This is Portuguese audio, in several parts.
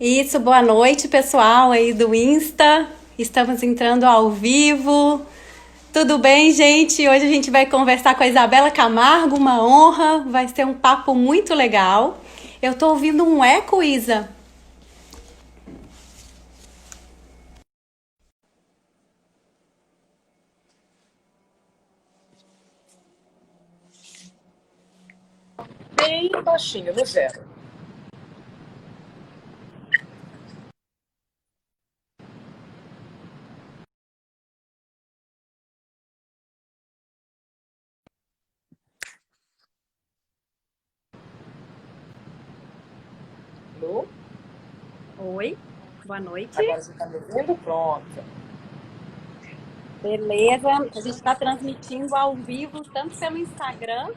Isso, boa noite, pessoal aí do Insta. Estamos entrando ao vivo. Tudo bem, gente? Hoje a gente vai conversar com a Isabela Camargo, uma honra. Vai ser um papo muito legal. Eu tô ouvindo um eco, Isa. Bem baixinho, no zero. Lu, Oi, boa noite. agora você está me ouvindo? Pronto. Beleza, a gente está transmitindo ao vivo, tanto pelo Instagram,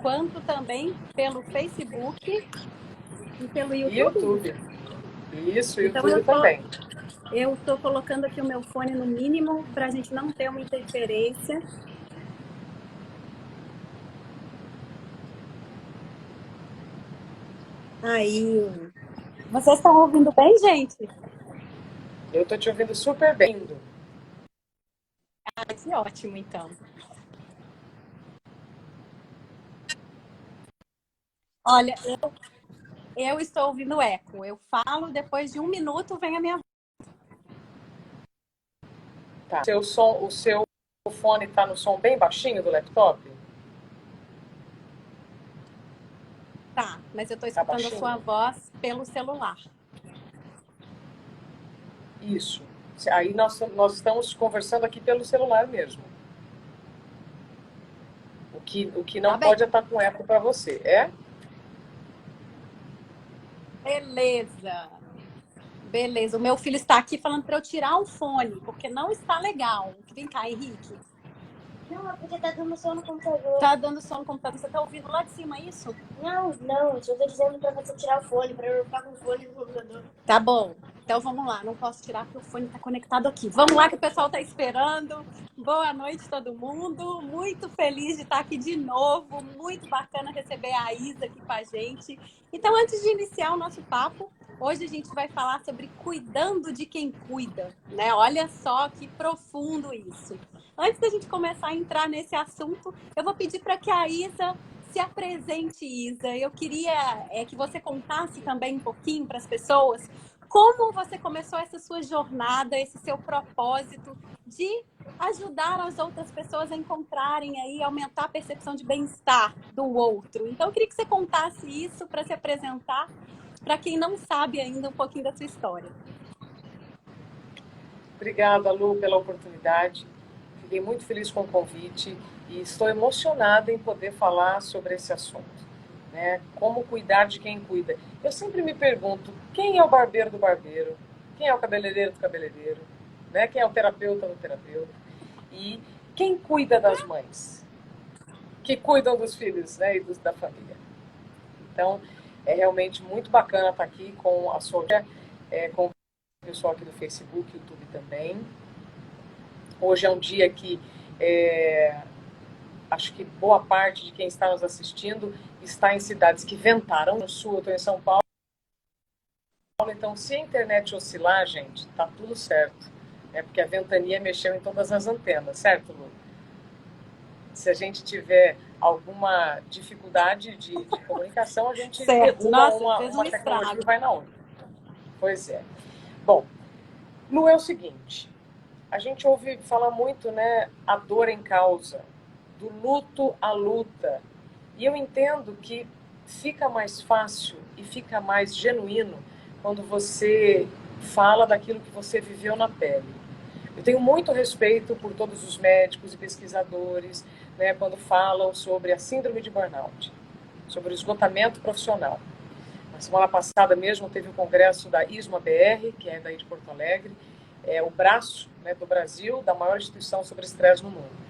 quanto também pelo Facebook e pelo E YouTube. YouTube. Isso, Então eu YouTube tô, também. eu tô colocando aqui o meu fone no mínimo para a gente não ter uma interferência. Aí, vocês estão ouvindo bem, gente? Eu estou te ouvindo super bem. Ah, que ótimo, então. Olha, eu estou ouvindo eco. Eu falo, depois de um minuto vem a minha voz. Tá. O seu fone está no som bem baixinho do laptop? Tá, mas eu estou Tá escutando a baixinho? sua voz pelo celular. Isso. Aí nós estamos conversando aqui pelo celular mesmo. O que Tá não bem? pode estar com eco para você, é? Beleza. Beleza. O meu filho está aqui falando para eu tirar o fone, porque não está legal. Vem cá, Henrique. Não, é porque tá dando som no computador. Tá dando som no computador. Você tá ouvindo lá de cima isso? Não, eu só tô dizendo pra você tirar o fone, pra eu não ficar com o fone no computador. Tá bom. Então vamos lá. Não posso tirar porque o fone tá conectado aqui. Vamos lá que o pessoal tá esperando. Boa noite, todo mundo. Muito feliz de estar aqui de novo. Muito bacana receber a Isa aqui com a gente. Então, antes de iniciar o nosso papo, hoje a gente vai falar sobre cuidando de quem cuida, né? Olha só que profundo isso. Antes da gente começar a entrar nesse assunto, eu vou pedir para que a Isa se apresente, Isa. Eu queria que você contasse também um pouquinho para as pessoas como você começou essa sua jornada, esse seu propósito de ajudar as outras pessoas a encontrarem aí, aumentar a percepção de bem-estar do outro. Então, eu queria que você contasse isso para se apresentar para quem não sabe ainda um pouquinho da sua história. Obrigada, Lu, pela oportunidade. Fiquei muito feliz com o convite e estou emocionada em poder falar sobre esse assunto, né? Como cuidar de quem cuida. Eu sempre me pergunto, quem é o barbeiro do barbeiro? Quem é o cabeleireiro do cabeleireiro? Né? Quem é o terapeuta do terapeuta? E quem cuida das mães? Que cuidam dos filhos, né? E da família. Então, é realmente muito bacana estar aqui com a sua, com o pessoal aqui do Facebook, YouTube também. Hoje é um dia que acho que boa parte de quem está nos assistindo está em cidades que ventaram. No sul, eu estou em São Paulo, então se a internet oscilar, gente, tá tudo certo. É porque a ventania mexeu em todas as antenas, certo, Lu? Se a gente tiver alguma dificuldade de comunicação, a gente Certo. derruba Nossa, fez um uma tecnologia e estrago. vai na outra. Pois é. Bom, Lu, é o seguinte, a gente ouve falar muito, né, a dor em causa, do luto à luta. E eu entendo que fica mais fácil e fica mais genuíno quando você fala daquilo que você viveu na pele. Eu tenho muito respeito por todos os médicos e pesquisadores, né, quando falam sobre a síndrome de burnout, sobre o esgotamento profissional. Na semana passada mesmo teve o congresso da ISMA BR, que é daí de Porto Alegre, é o braço, né, do Brasil, da maior instituição sobre estresse no mundo.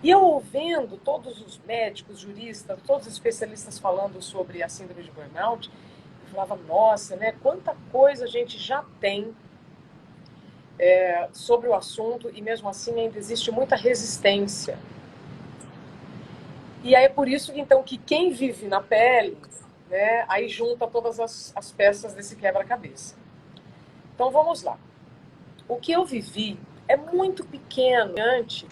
E eu ouvindo todos os médicos, juristas, todos os especialistas falando sobre a síndrome de burnout, eu falava, nossa, né, quanta coisa a gente já tem sobre o assunto e mesmo assim ainda existe muita resistência. E aí é por isso então que quem vive na pele, né, aí junta todas as peças desse quebra-cabeça. Então vamos lá. O que eu vivi é muito pequeno diante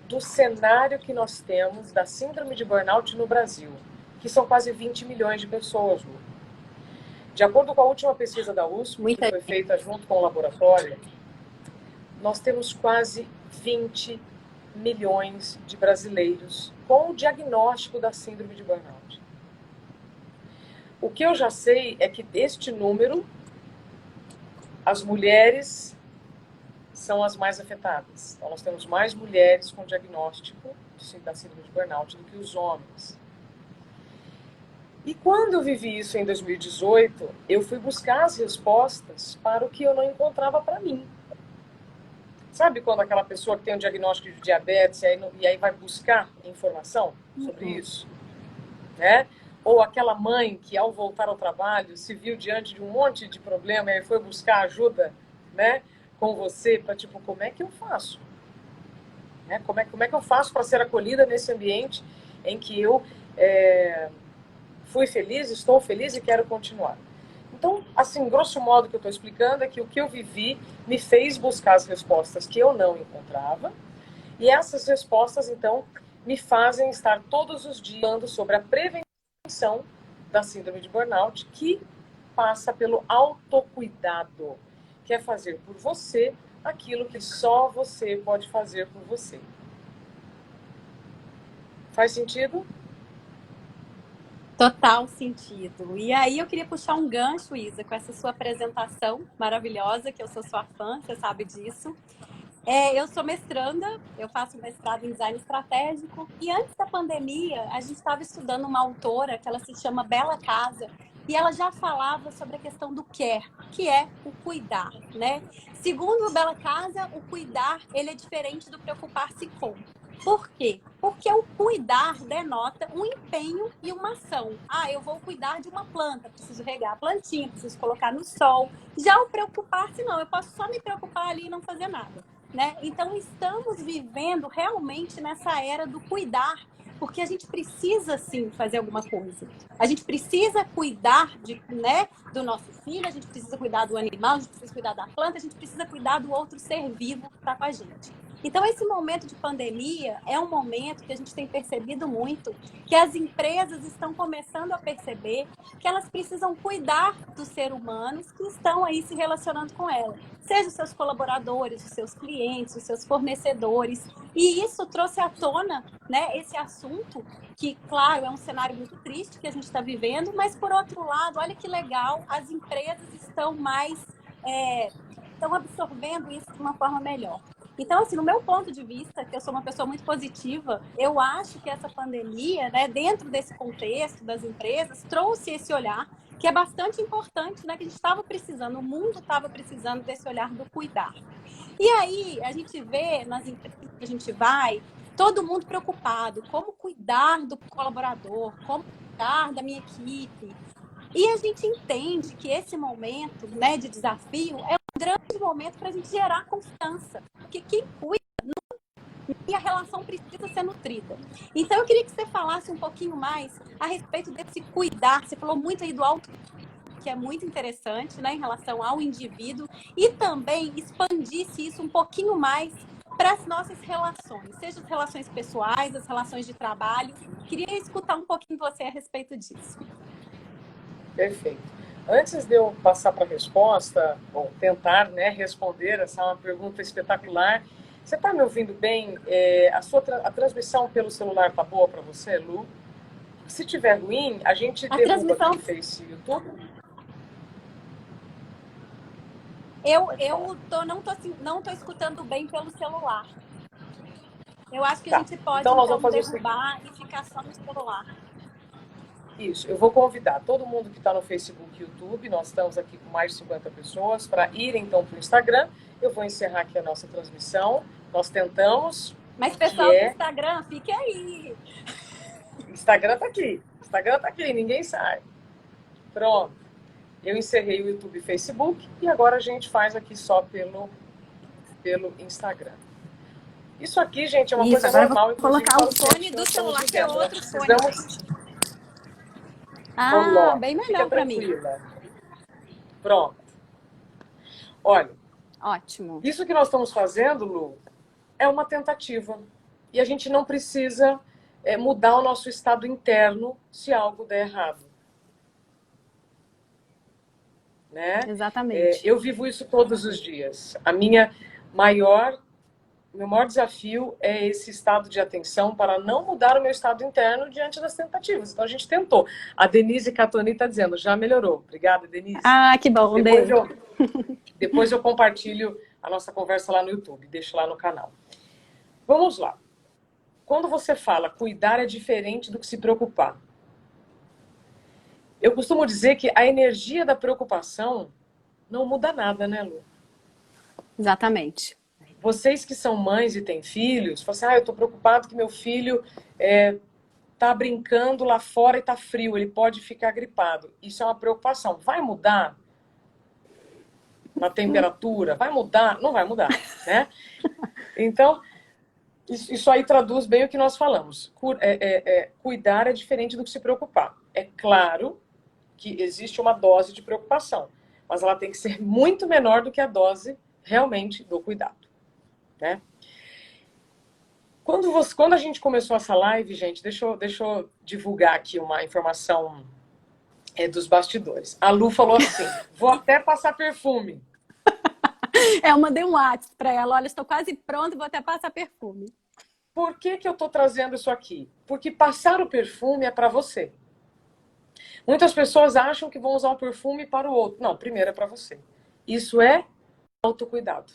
do cenário que nós temos da síndrome de burnout no Brasil, que são quase 20 milhões de pessoas, Lu. De acordo com a última pesquisa da USP, que foi feita junto com o laboratório, nós temos quase 20 milhões de brasileiros com o diagnóstico da síndrome de burnout. O que eu já sei é que deste número, as mulheres são as mais afetadas. Então, nós temos mais mulheres com diagnóstico da síndrome de burnout do que os homens. E quando eu vivi isso em 2018, eu fui buscar as respostas para o que eu não encontrava para mim. Sabe quando aquela pessoa que tem um diagnóstico de diabetes e aí vai buscar informação sobre isso? Né? Ou aquela mãe que, ao voltar ao trabalho, se viu diante de um monte de problema e foi buscar ajuda, né, com você para, tipo, como é que eu faço? Né? Como é que eu faço para ser acolhida nesse ambiente em que eu fui feliz, estou feliz e quero continuar? Então, assim, grosso modo, o que eu estou explicando é que o que eu vivi me fez buscar as respostas que eu não encontrava, e essas respostas, então, me fazem estar todos os dias falando sobre a prevenção da síndrome de burnout, que passa pelo autocuidado, que é fazer por você aquilo que só você pode fazer por você. Faz sentido? Total sentido. E aí eu queria puxar um gancho, Isa, com essa sua apresentação maravilhosa, que eu sou sua fã, você sabe disso. Eu sou mestranda, eu faço mestrado em design estratégico, e antes da pandemia a gente estava estudando uma autora que ela se chama Bela Casa, e ela já falava sobre a questão do care, que é o cuidar, né? Segundo Bela Casa, o cuidar ele é diferente do preocupar-se com. Por quê? Porque o cuidar denota um empenho e uma ação. Eu vou cuidar de uma planta, preciso regar a plantinha, preciso colocar no sol. Já o preocupar-se não, eu posso só me preocupar ali e não fazer nada. Né? Então, estamos vivendo realmente nessa era do cuidar, porque a gente precisa, sim, fazer alguma coisa. A gente precisa cuidar do nosso filho, a gente precisa cuidar do animal, a gente precisa cuidar da planta, a gente precisa cuidar do outro ser vivo que está com a gente. Então, esse momento de pandemia é um momento que a gente tem percebido muito que as empresas estão começando a perceber que elas precisam cuidar dos seres humanos que estão aí se relacionando com ela. Seja os seus colaboradores, os seus clientes, os seus fornecedores. E isso trouxe à tona, né, esse assunto que, claro, é um cenário muito triste que a gente está vivendo, mas, por outro lado, olha que legal, as empresas estão estão absorvendo isso de uma forma melhor. Então, assim, no meu ponto de vista, que eu sou uma pessoa muito positiva, eu acho que essa pandemia, né, dentro desse contexto das empresas, trouxe esse olhar que é bastante importante, né, que a gente estava precisando, o mundo estava precisando desse olhar do cuidar. E aí, a gente vê nas empresas que a gente vai, todo mundo preocupado, como cuidar do colaborador, como cuidar da minha equipe. E a gente entende que esse momento, né, de desafio é um grande momento para a gente gerar confiança. Porque quem cuida, e a relação precisa ser nutrida. Então, eu queria que você falasse um pouquinho mais a respeito desse cuidar. Você falou muito aí do auto, que é muito interessante, né, em relação ao indivíduo, e também expandisse isso um pouquinho mais para as nossas relações, seja as relações pessoais, as relações de trabalho. Queria escutar um pouquinho você a respeito disso. Perfeito. Antes de eu passar para a resposta, ou tentar, né, responder, essa é uma pergunta espetacular. Você está me ouvindo bem? A transmissão pelo celular está boa para você, Lu? Se tiver ruim, a gente derruba aqui Face e YouTube. Não tô escutando bem pelo celular. Eu acho que a gente pode então nós vamos fazer derrubar e ficar só no celular. Isso, eu vou convidar todo mundo que está no Facebook e YouTube, nós estamos aqui com mais de 50 pessoas, para ir então para o Instagram. Eu vou encerrar aqui a nossa transmissão. Nós tentamos. Mas pessoal do Instagram, fique aí. Instagram está aqui, ninguém sai. Pronto. Eu encerrei o YouTube e Facebook e agora a gente faz aqui só pelo Instagram. Isso aqui, gente, é uma coisa normal. Vou colocar o fone do celular, que é outro fone. Bem melhor para mim. Pronto. Olha, Ótimo. isso que nós estamos fazendo, Lu, é uma tentativa. E a gente não precisa mudar o nosso estado interno se algo der errado. Né? Exatamente. Eu vivo isso todos os dias. Meu maior desafio é esse estado de atenção para não mudar o meu estado interno diante das tentativas. Então a gente tentou. A Denise Catoni está dizendo, já melhorou. Obrigada, Denise. Ah, que bom. Depois eu compartilho a nossa conversa lá no YouTube, deixo lá no canal. Vamos lá. Quando você fala cuidar é diferente do que se preocupar, eu costumo dizer que a energia da preocupação não muda nada, né, Lu? Exatamente. Vocês que são mães e têm filhos, falam assim, eu estou preocupado que meu filho está brincando lá fora e está frio, ele pode ficar gripado. Isso é uma preocupação. Vai mudar na temperatura? Vai mudar? Não vai mudar, né? Então, isso aí traduz bem o que nós falamos. Cuidar é diferente do que se preocupar. É claro que existe uma dose de preocupação, mas ela tem que ser muito menor do que a dose realmente do cuidado. Né? Quando a gente começou essa live, gente, deixa eu divulgar aqui uma informação dos bastidores. A Lu falou assim, vou até passar perfume. Eu mandei um WhatsApp para ela, olha, estou quase pronta, vou até passar perfume. Por que eu estou trazendo isso aqui? Porque passar o perfume é para você. Muitas pessoas acham que vão usar o perfume para o outro. Não, primeiro é para você. Isso é autocuidado.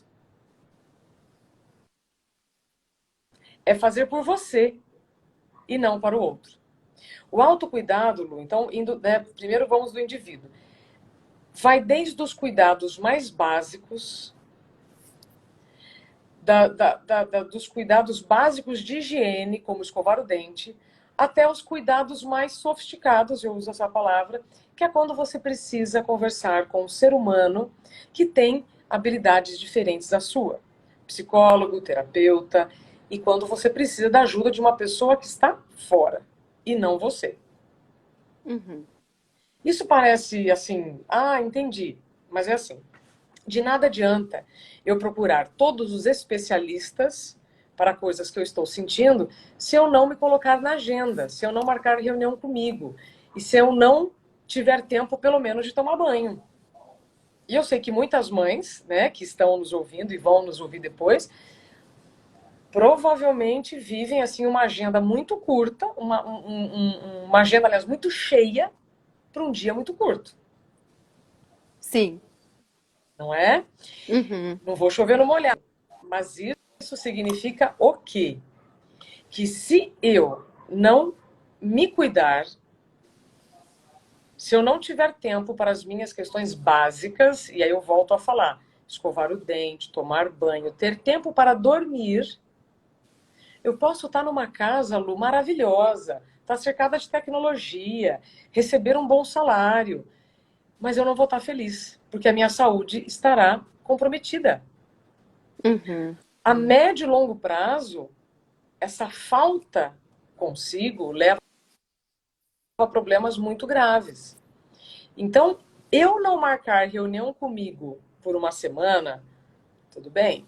É fazer por você e não para o outro. O autocuidado, Lu, então, primeiro vamos do indivíduo. Vai desde os cuidados mais básicos, dos cuidados básicos de higiene, como escovar o dente, até os cuidados mais sofisticados, eu uso essa palavra, que é quando você precisa conversar com um ser humano que tem habilidades diferentes da sua. Psicólogo, terapeuta, e quando você precisa da ajuda de uma pessoa que está fora, e não você. Uhum. Isso parece assim, entendi, mas é assim, de nada adianta eu procurar todos os especialistas para coisas que eu estou sentindo se eu não me colocar na agenda, se eu não marcar reunião comigo e se eu não tiver tempo, pelo menos, de tomar banho. E eu sei que muitas mães, né, que estão nos ouvindo e vão nos ouvir depois, provavelmente vivem assim uma agenda muito curta, uma agenda, aliás, muito cheia para um dia muito curto. Sim. Não é? Uhum. Não vou chover no molhado. Mas isso significa o quê? Que se eu não me cuidar, se eu não tiver tempo para as minhas questões básicas, e aí eu volto a falar, escovar o dente, tomar banho, ter tempo para dormir, eu posso estar numa casa, Lu, maravilhosa, estar cercada de tecnologia, receber um bom salário, mas eu não vou estar feliz, porque a minha saúde estará comprometida. Uhum. A médio e longo prazo, essa falta consigo leva a problemas muito graves. Então, eu não marcar reunião comigo por uma semana, tudo bem.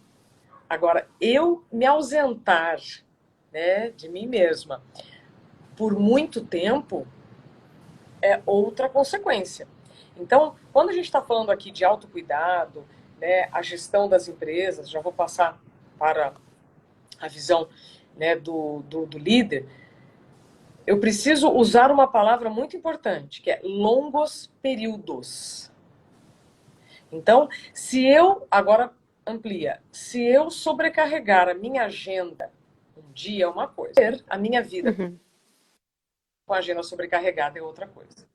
Agora, eu me ausentar, né, de mim mesma por muito tempo é outra consequência. Então, quando a gente está falando aqui de autocuidado, né, a gestão das empresas, já vou passar para a visão, né, do líder, eu preciso usar uma palavra muito importante, que é longos períodos. Então, agora amplia, se eu sobrecarregar a minha agenda, um dia é uma coisa, a minha vida com a agenda sobrecarregada é outra coisa.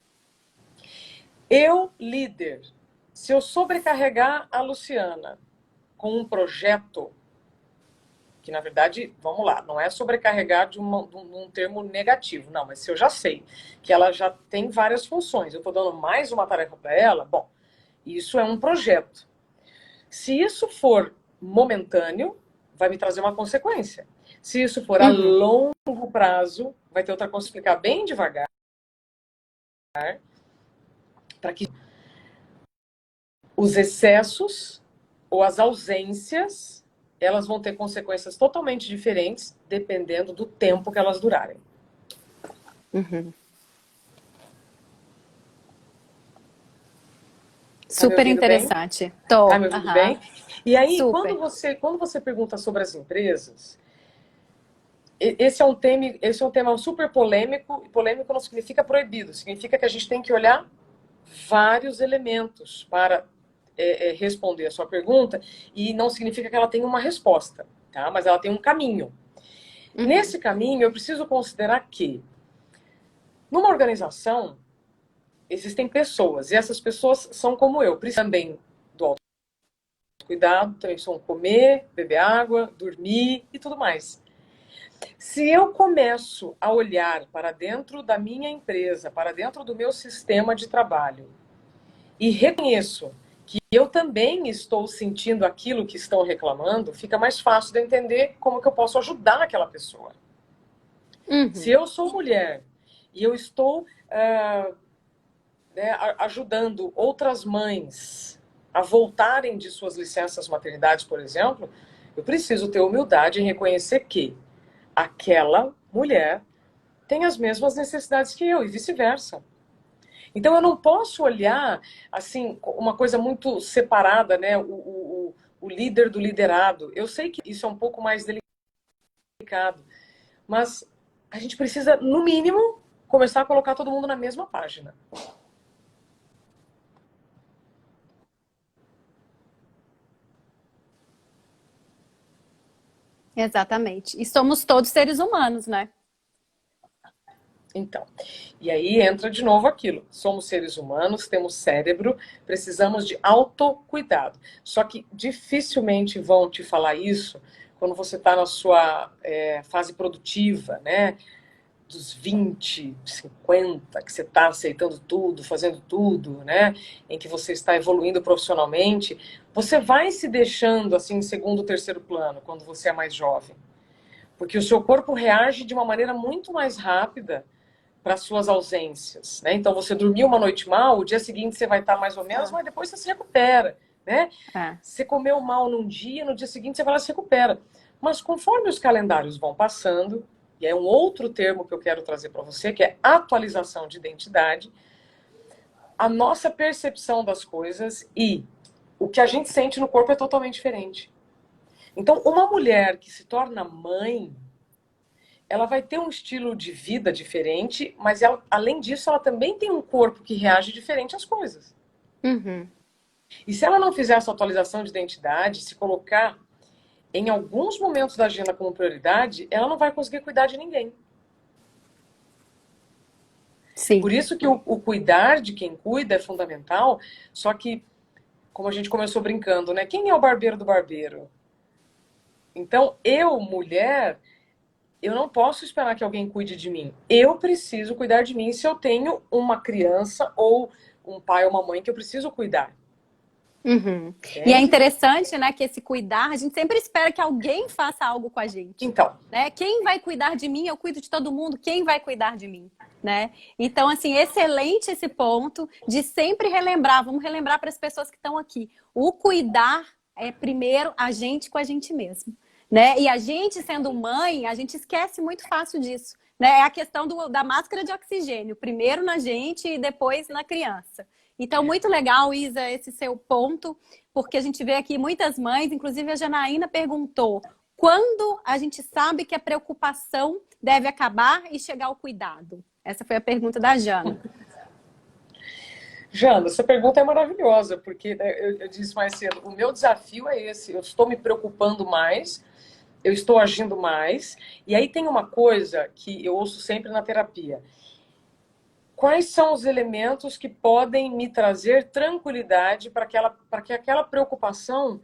Eu, líder, se eu sobrecarregar a Luciana com um projeto, que na verdade, vamos lá, não é sobrecarregar de um termo negativo, não, mas se eu já sei que ela já tem várias funções, eu estou dando mais uma tarefa para ela, bom, isso é um projeto. Se isso for momentâneo, vai me trazer uma consequência. Se isso for a longo prazo, vai ter outra coisa, explicar bem devagar, para que os excessos ou as ausências, elas vão ter consequências totalmente diferentes, dependendo do tempo que elas durarem. Uhum. Tá me Super ouvindo bem? interessante. Tô. Tá me ouvindo bem? E aí, Super. quando você pergunta sobre as empresas, esse é um tema super polêmico, e polêmico não significa proibido, significa que a gente tem que olhar vários elementos para responder a sua pergunta, e não significa que ela tenha uma resposta, tá? Mas ela tem um caminho. Uhum. Nesse caminho, eu preciso considerar que, numa organização, existem pessoas, e essas pessoas são como eu, precisam também do autocuidado, também precisam comer, beber água, dormir e tudo mais. Se eu começo a olhar para dentro da minha empresa, para dentro do meu sistema de trabalho, e reconheço que eu também estou sentindo aquilo que estão reclamando, fica mais fácil de entender como que eu posso ajudar aquela pessoa. Uhum. Se eu sou mulher e eu estou ajudando outras mães a voltarem de suas licenças maternidade, por exemplo, eu preciso ter humildade em reconhecer que aquela mulher tem as mesmas necessidades que eu e vice-versa. Então eu não posso olhar assim uma coisa muito separada, né? O líder do liderado. Eu sei que isso é um pouco mais delicado, mas a gente precisa, no mínimo, começar a colocar todo mundo na mesma página. Exatamente. E somos todos seres humanos, né? Então, e aí entra de novo aquilo. Somos seres humanos, temos cérebro, precisamos de autocuidado. Só que dificilmente vão te falar isso quando você está na sua fase produtiva, né? Dos 20, 50, que você está aceitando tudo, fazendo tudo, né? Em que você está evoluindo profissionalmente. Você vai se deixando assim em segundo, terceiro plano quando você é mais jovem. Porque o seu corpo reage de uma maneira muito mais rápida para suas ausências, né? Então você dormiu uma noite mal, o dia seguinte você vai estar mais ou menos, mas depois você se recupera, né? Você comeu mal num dia, no dia seguinte você vai lá e se recupera. Mas conforme os calendários vão passando, e é um outro termo que eu quero trazer para você, que é atualização de identidade, a nossa percepção das coisas e o que a gente sente no corpo é totalmente diferente. Então, uma mulher que se torna mãe, ela vai ter um estilo de vida diferente, mas ela, além disso, ela também tem um corpo que reage diferente às coisas. Uhum. E se ela não fizer essa atualização de identidade, se colocar em alguns momentos da agenda como prioridade, ela não vai conseguir cuidar de ninguém. Sim. Por isso que o cuidar de quem cuida é fundamental, só que, como a gente começou brincando, né? Quem é o barbeiro do barbeiro? Então, eu, mulher, eu não posso esperar que alguém cuide de mim. Eu preciso cuidar de mim se eu tenho uma criança ou um pai ou uma mãe que eu preciso cuidar. Uhum. E é interessante, né, que esse cuidar, a gente sempre espera que alguém faça algo com a gente. Então, né? Quem vai cuidar de mim? Eu cuido de todo mundo. Quem vai cuidar de mim? Né? Então, assim, excelente esse ponto de sempre relembrar. Vamos relembrar para as pessoas que estão aqui. O cuidar é primeiro a gente com a gente mesmo. Né? E a gente, sendo mãe, a gente esquece muito fácil disso. Né? É a questão da máscara de oxigênio. Primeiro na gente e depois na criança. Então, muito legal, Isa, esse seu ponto, porque a gente vê aqui muitas mães, inclusive a Janaína perguntou, quando a gente sabe que a preocupação deve acabar e chegar ao cuidado? Essa foi a pergunta da Jana. Jana, essa pergunta é maravilhosa, porque né, eu disse mais cedo, o meu desafio é esse, eu estou me preocupando mais, eu estou agindo mais, e aí tem uma coisa que eu ouço sempre na terapia. Quais são os elementos que podem me trazer tranquilidade para que aquela preocupação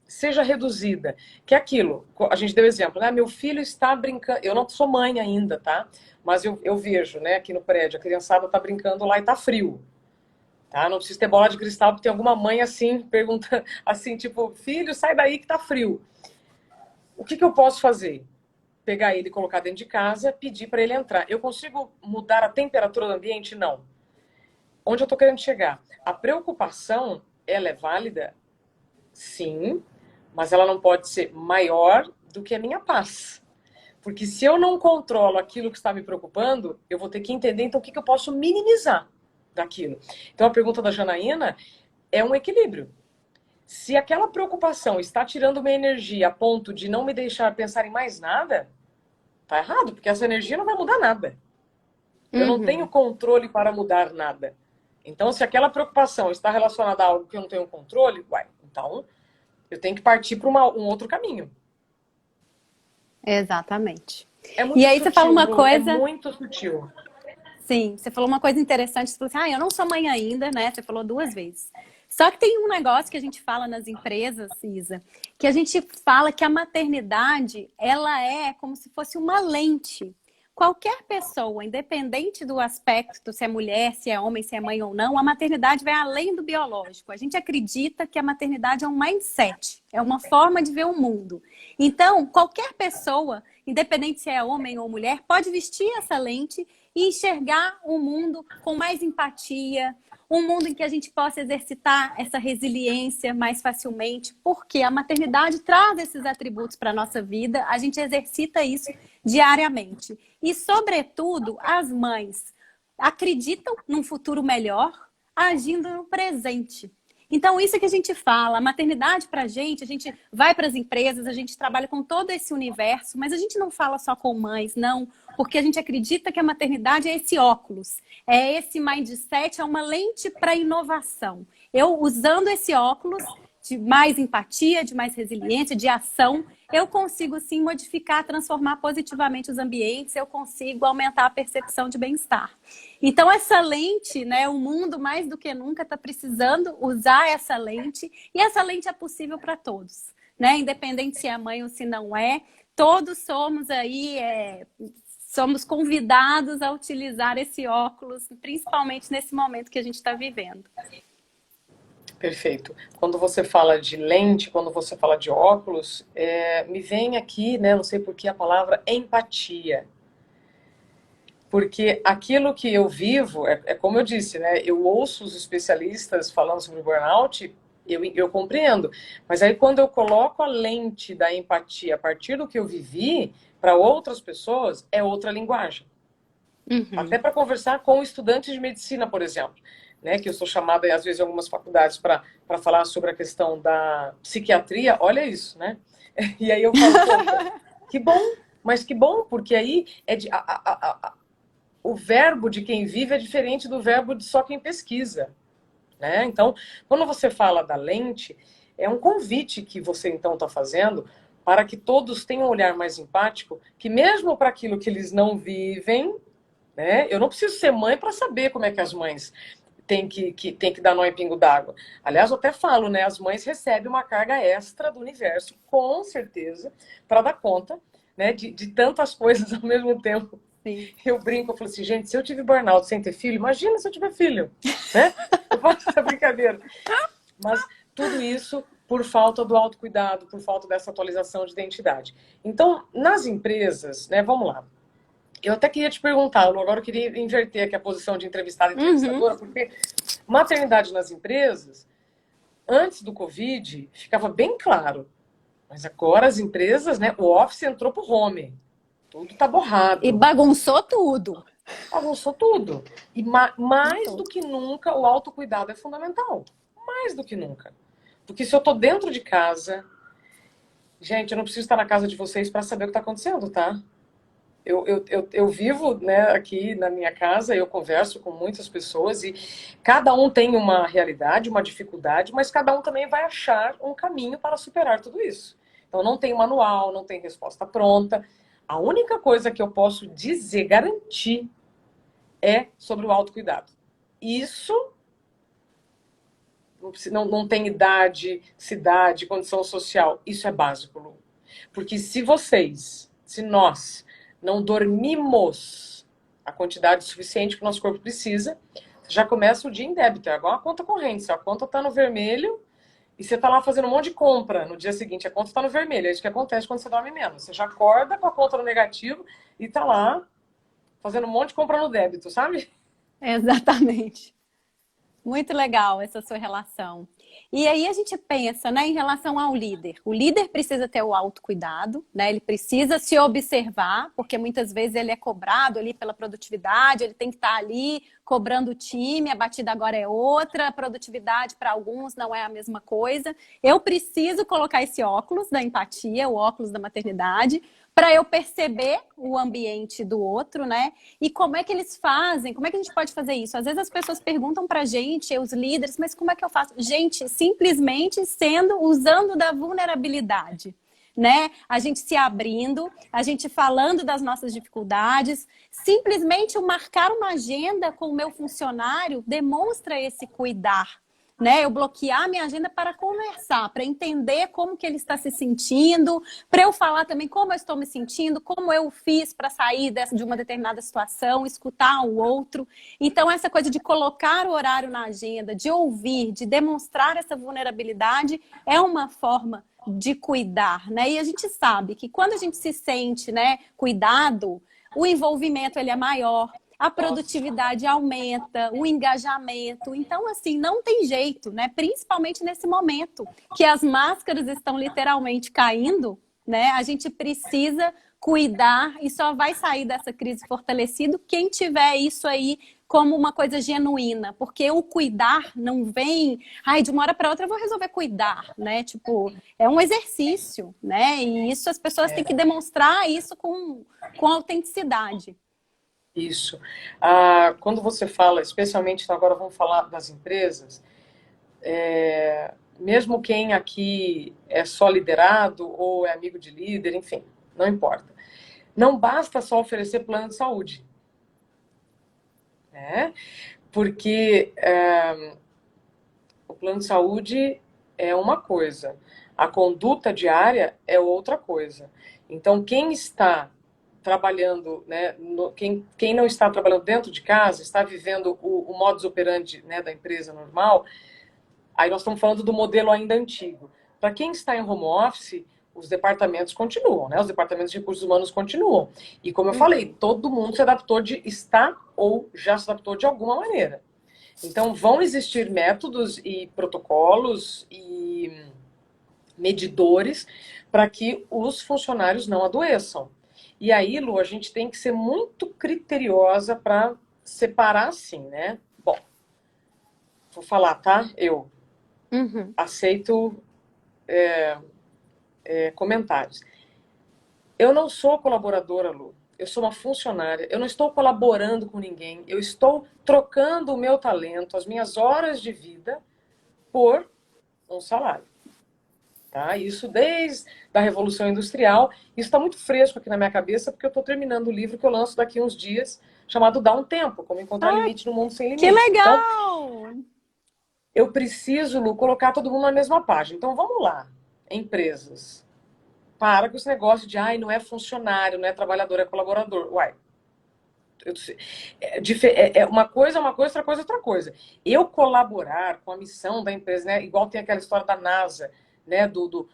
seja reduzida? Que é aquilo, a gente deu exemplo, né? Meu filho está brincando, eu não sou mãe ainda, tá? Mas eu vejo, né, aqui no prédio, a criançada está brincando lá e está frio. Tá? Não precisa ter bola de cristal, porque tem alguma mãe assim, pergunta assim, tipo, filho, sai daí que está frio. O que eu posso fazer? Pegar ele e colocar dentro de casa, pedir para ele entrar. Eu consigo mudar a temperatura do ambiente? Não. Onde eu estou querendo chegar? A preocupação, ela é válida sim, mas ela não pode ser maior do que a minha paz. Porque se eu não controlo aquilo que está me preocupando, eu vou ter que entender, então, o que eu posso minimizar daquilo. Então, a pergunta da Janaína é um equilíbrio. Se aquela preocupação está tirando minha energia a ponto de não me deixar pensar em mais nada, tá errado, porque essa energia não vai mudar nada. Eu não tenho controle para mudar nada. Então, se aquela preocupação está relacionada a algo que eu não tenho controle, então eu tenho que partir para um outro caminho. Exatamente. É muito E aí sutil, você fala uma Lu, coisa... é muito sutil. Sim, você falou uma coisa interessante, você falou assim, eu não sou mãe ainda, né? Você falou 2 vezes. Só que tem um negócio que a gente fala nas empresas, Isa, que a gente fala que a maternidade, ela é como se fosse uma lente. Qualquer pessoa, independente do aspecto, se é mulher, se é homem, se é mãe ou não, a maternidade vai além do biológico. A gente acredita que a maternidade é um mindset, é uma forma de ver o mundo. Então, qualquer pessoa, independente se é homem ou mulher, pode vestir essa lente e enxergar o mundo com mais empatia, um mundo em que a gente possa exercitar essa resiliência mais facilmente, porque a maternidade traz esses atributos para a nossa vida, a gente exercita isso diariamente. E, sobretudo, as mães acreditam num futuro melhor agindo no presente. Então, isso é que a gente fala, a maternidade para a gente vai para as empresas, a gente trabalha com todo esse universo, mas a gente não fala só com mães, não, porque a gente acredita que a maternidade é esse óculos, é esse mindset, é uma lente para inovação. Eu, usando esse óculos de mais empatia, de mais resiliência, de ação, eu consigo sim modificar, transformar positivamente os ambientes, eu consigo aumentar a percepção de bem-estar. Então essa lente, né, o mundo mais do que nunca está precisando usar essa lente, e essa lente é possível para todos, né? Independente se é mãe ou se não é, todos somos aí, somos convidados a utilizar esse óculos, principalmente nesse momento que a gente está vivendo. Perfeito. Quando você fala de lente, quando você fala de óculos, me vem aqui, né, não sei por que a palavra empatia. Porque aquilo que eu vivo, é como eu disse, né, eu ouço os especialistas falando sobre burnout, eu compreendo. Mas aí quando eu coloco a lente da empatia a partir do que eu vivi, para outras pessoas, é outra linguagem. Até para conversar com estudantes de medicina, por exemplo. Né, que eu sou chamada, às vezes, em algumas faculdades para falar sobre a questão da psiquiatria, olha isso, né? E aí eu falo, poxa, que bom, mas que bom, porque aí o verbo de quem vive é diferente do verbo de só quem pesquisa, né? Então, quando você fala da lente, é um convite que você, então, está fazendo para que todos tenham um olhar mais empático, que mesmo para aquilo que eles não vivem, né? Eu não preciso ser mãe para saber como é que as mães tem que dar nó em pingo d'água. Aliás, eu até falo, né? As mães recebem uma carga extra do universo, com certeza, para dar conta, né, de tantas coisas ao mesmo tempo. Sim. Eu brinco, eu falo assim, gente, se eu tive burnout sem ter filho, imagina se eu tiver filho, né? Eu faço essa brincadeira. Mas tudo isso por falta do autocuidado, por falta dessa atualização de identidade. Então, nas empresas, né, vamos lá. Eu até queria te perguntar, Lu, agora eu queria inverter aqui a posição de entrevistada e entrevistadora, porque maternidade nas empresas, antes do Covid, ficava bem claro. Mas agora as empresas, né, o office entrou pro home. Tudo tá borrado. E bagunçou tudo. Bagunçou tudo. E mais do que nunca, o autocuidado é fundamental. Mais do que nunca. Porque se eu tô dentro de casa... Gente, eu não preciso estar na casa de vocês para saber o que tá acontecendo, tá? Eu vivo, né, aqui na minha casa, eu converso com muitas pessoas e cada um tem uma realidade, uma dificuldade, mas cada um também vai achar um caminho para superar tudo isso. Então não tem manual, não tem resposta pronta. A única coisa que eu posso dizer, garantir, é sobre o autocuidado. Isso não tem idade, cidade, condição social. Isso é básico, Lu. Porque se nós não dormimos a quantidade suficiente que o nosso corpo precisa, já começa o dia em débito. É igual a conta corrente. Se a conta está no vermelho e você está lá fazendo um monte de compra no dia seguinte, a conta está no vermelho. É isso que acontece quando você dorme menos. Você já acorda com a conta no negativo e está lá fazendo um monte de compra no débito, sabe? Exatamente. Muito legal essa sua relação. E aí a gente pensa, né, em relação ao líder. O líder precisa ter o autocuidado, né? Ele precisa se observar, porque muitas vezes ele é cobrado ali pela produtividade, ele tem que estar ali cobrando o time, a batida agora é outra, a produtividade para alguns não é a mesma coisa. Eu preciso colocar esse óculos da empatia, o óculos da maternidade, para eu perceber o ambiente do outro, né? E como é que eles fazem? Como é que a gente pode fazer isso? Às vezes as pessoas perguntam pra gente, os líderes, mas como é que eu faço? Gente, simplesmente usando da vulnerabilidade, né? A gente se abrindo, a gente falando das nossas dificuldades, simplesmente eu marcar uma agenda com o meu funcionário demonstra esse cuidar, né? Eu bloquear minha agenda para conversar, para entender como que ele está se sentindo, para eu falar também como eu estou me sentindo, como eu fiz para sair de uma determinada situação, escutar o outro. Então, essa coisa de colocar o horário na agenda, de ouvir, de demonstrar essa vulnerabilidade é uma forma de cuidar, né? E a gente sabe que quando a gente se sente, né, cuidado, o envolvimento ele é maior, a produtividade aumenta, o engajamento. Então, assim, não tem jeito, né? Principalmente nesse momento que as máscaras estão literalmente caindo, né? A gente precisa cuidar e só vai sair dessa crise fortalecido quem tiver isso aí como uma coisa genuína, porque o cuidar não vem, ai, de uma hora para outra eu vou resolver cuidar, né? Tipo, é um exercício, né? E isso as pessoas têm que demonstrar isso com autenticidade. Isso. Quando você fala, especialmente, então agora vamos falar das empresas, mesmo quem aqui é só liderado ou é amigo de líder, enfim, não importa. Não basta só oferecer plano de saúde, né? Porque o plano de saúde é uma coisa, a conduta diária é outra coisa. Então, quem está trabalhando, né, quem não está trabalhando dentro de casa, está vivendo o modus operandi, né, da empresa normal, aí nós estamos falando do modelo ainda antigo. Para quem está em home office, os departamentos continuam, né? Os departamentos de recursos humanos continuam. E como eu falei, todo mundo se adaptou ou já se adaptou de alguma maneira. Então, vão existir métodos e protocolos e medidores para que os funcionários não adoeçam. E aí, Lu, a gente tem que ser muito criteriosa para separar assim, né? Bom, vou falar, tá? Eu aceito comentários. Eu não sou colaboradora, Lu. Eu sou uma funcionária. Eu não estou colaborando com ninguém. Eu estou trocando o meu talento, as minhas horas de vida, por um salário. Tá? Isso desde a Revolução Industrial. Isso está muito fresco aqui na minha cabeça, porque eu estou terminando o livro que eu lanço daqui a uns dias, chamado Dá um Tempo, Como Encontrar Limite no Mundo Sem Limites. Que legal! Então, eu preciso, Lu, colocar todo mundo na mesma página. Então, vamos lá. Empresas. Para com esse negócio de, ai, não é funcionário, não é trabalhador, é colaborador. Uai. Uma coisa, outra coisa, outra coisa. Eu colaborar com a missão da empresa, né? Igual tem aquela história da NASA, né? Do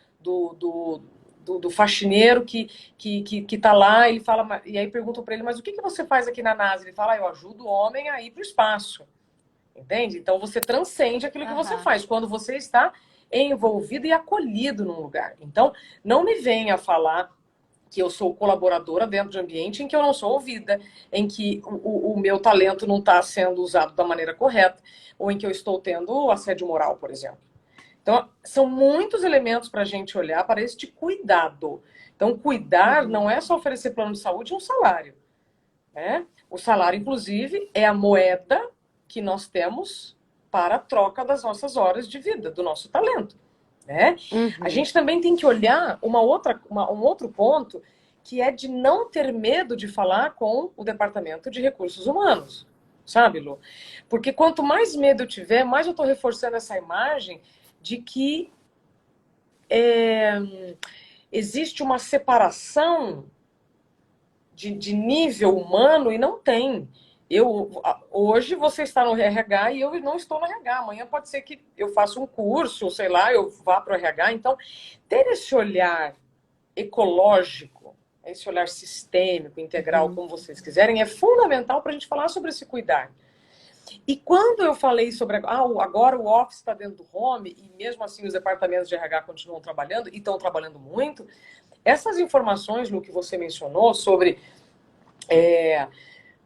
faxineiro que tá lá, ele fala, e aí perguntam para ele, mas o que você faz aqui na NASA? Ele fala, eu ajudo o homem a ir para o espaço. Entende? Então você transcende aquilo que você faz, quando você está envolvido e acolhido num lugar. Então, não me venha falar que eu sou colaboradora dentro de um ambiente em que eu não sou ouvida, em que o meu talento não está sendo usado da maneira correta, ou em que eu estou tendo assédio moral, por exemplo. Então, são muitos elementos para a gente olhar para este cuidado. Então, cuidar não é só oferecer plano de saúde e um salário. Né? O salário, inclusive, é a moeda que nós temos para a troca das nossas horas de vida, do nosso talento. Né? A gente também tem que olhar um outro ponto, que é de não ter medo de falar com o Departamento de Recursos Humanos. Sabe, Lu? Porque quanto mais medo eu tiver, mais eu estou reforçando essa imagem de que existe uma separação de nível humano e não tem. Hoje você está no RH e eu não estou no RH. Amanhã pode ser que eu faça um curso, sei lá, eu vá para o RH. Então, ter esse olhar ecológico, esse olhar sistêmico, integral, como vocês quiserem, é fundamental para a gente falar sobre esse cuidar. E quando eu falei sobre agora o office está dentro do home, e mesmo assim os departamentos de RH continuam trabalhando, e estão trabalhando muito, essas informações, Lu, que você mencionou sobre